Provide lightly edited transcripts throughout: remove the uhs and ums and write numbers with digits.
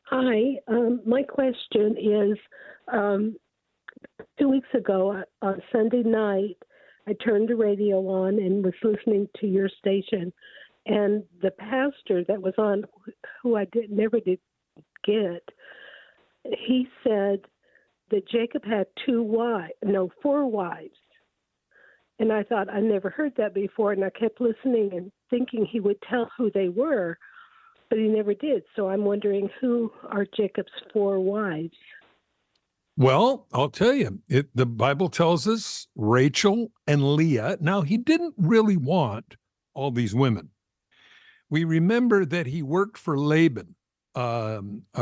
Hi, my question is, 2 weeks ago on Sunday night, I turned the radio on and was listening to your station, and the pastor that was on, who I never did get, he said that Jacob had 4 wives. And I thought, I never heard that before, and I kept listening and thinking he would tell who they were, but he never did. So I'm wondering, who are Jacob's 4 wives? Well, I'll tell you, the Bible tells us Rachel and Leah. Now, he didn't really want all these women. We remember that he worked for Laban,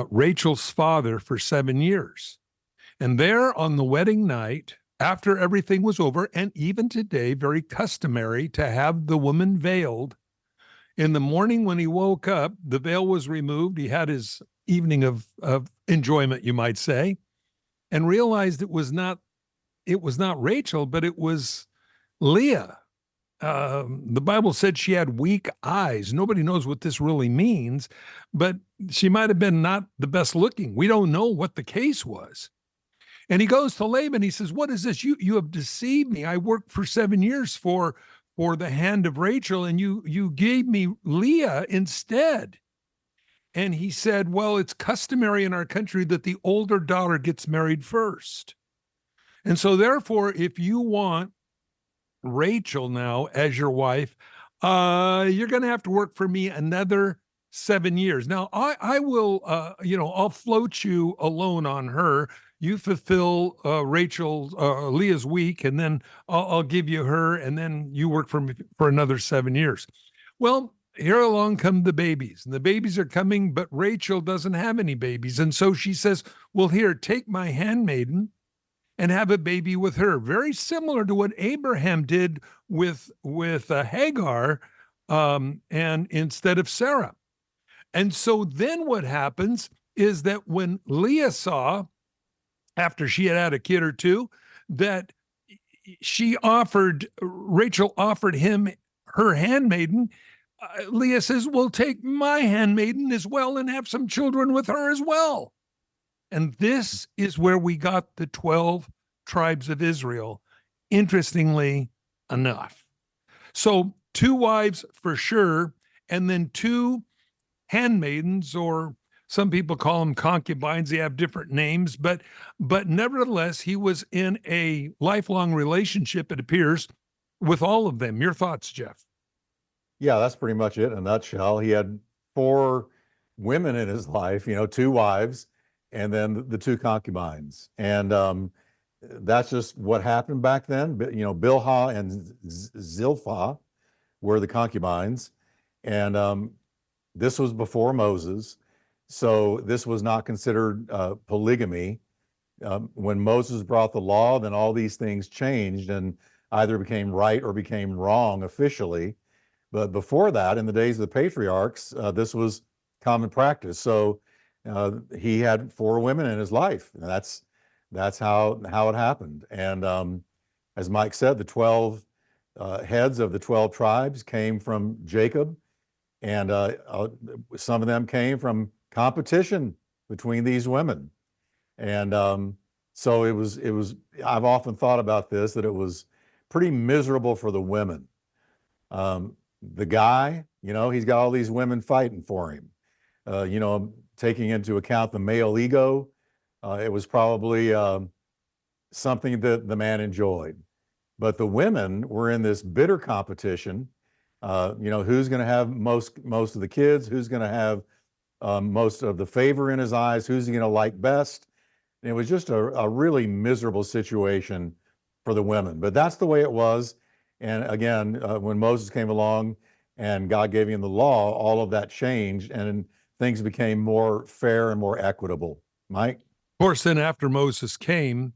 Rachel's father, for 7 years. And there on the wedding night, after everything was over, and even today, very customary to have the woman veiled. In the morning when he woke up, the veil was removed. He had his evening of enjoyment, you might say, and realized it was not Rachel, but it was Leah. The Bible said she had weak eyes. Nobody knows what this really means, but she might have been not the best looking. We don't know what the case was. And he goes to Laban. He says, "What is this? You have deceived me. I worked for 7 years for the hand of Rachel, and you gave me Leah instead." And he said, "Well, it's customary in our country that the older daughter gets married first. And so therefore, if you want Rachel now as your wife, you're going to have to work for me another 7 years. Now, I will, I'll float you alone on her. You fulfill Leah's week, and then I'll give you her, and then you work for me for another 7 years." Well, here along come the babies, and the babies are coming, but Rachel doesn't have any babies. And so she says, "Well, here, take my handmaiden and have a baby with her." Very similar to what Abraham did with Hagar, and instead of Sarah. And so then what happens is that when Leah saw, after she had a kid or two, that Rachel offered him her handmaiden, Leah says, "Well, take my handmaiden as well and have some children with her as well." And this is where we got the 12 tribes of Israel, interestingly enough. So 2 wives for sure, and then 2 handmaidens, or some people call them concubines. They have different names, but nevertheless, he was in a lifelong relationship, it appears, with all of them. Your thoughts, Jeff? Yeah, that's pretty much it in a nutshell. He had 4 women in his life, 2 wives, and then the 2 concubines. And that's just what happened back then. But, Bilhah and Zilpah were the concubines. And this was before Moses. So this was not considered polygamy. When Moses brought the law, then all these things changed and either became right or became wrong officially. But before that, in the days of the patriarchs, this was common practice. So he had 4 women in his life. And that's how it happened. And as Mike said, the 12 heads of the 12 tribes came from Jacob. And some of them came from competition between these women. And so it was, I've often thought about this, that it was pretty miserable for the women. The guy, he's got all these women fighting for him. Taking into account the male ego, it was probably something that the man enjoyed. But the women were in this bitter competition. Who's going to have most of the kids? Who's going to have most of the favor in his eyes? Who's he going to like best? And it was just a really miserable situation for the women. But that's the way it was. And again, when Moses came along and God gave him the law, all of that changed and things became more fair and more equitable. Mike? Of course, then after Moses came,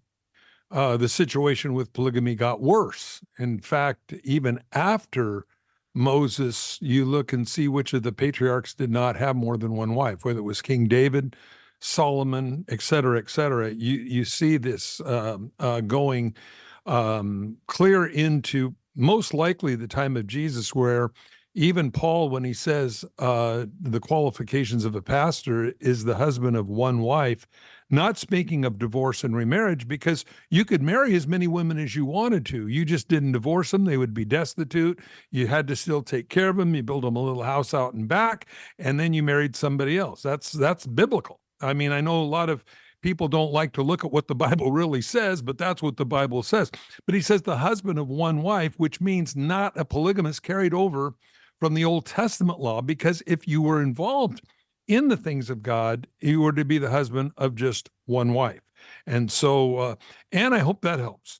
the situation with polygamy got worse. In fact, even after Moses, you look and see which of the patriarchs did not have more than one wife, whether it was King David, Solomon, et cetera, et cetera. You see this going clear into most likely the time of Jesus, where Even Paul, when he says the qualifications of a pastor is the husband of one wife, not speaking of divorce and remarriage, because you could marry as many women as you wanted to. You just didn't divorce them. They would be destitute. You had to still take care of them. You build them a little house out and back, and then you married somebody else. That's biblical. I mean, I know a lot of people don't like to look at what the Bible really says, but that's what the Bible says. But he says the husband of one wife, which means not a polygamist, carried over from the Old Testament law, because if you were involved in the things of God, you were to be the husband of just one wife. And so, and I hope that helps.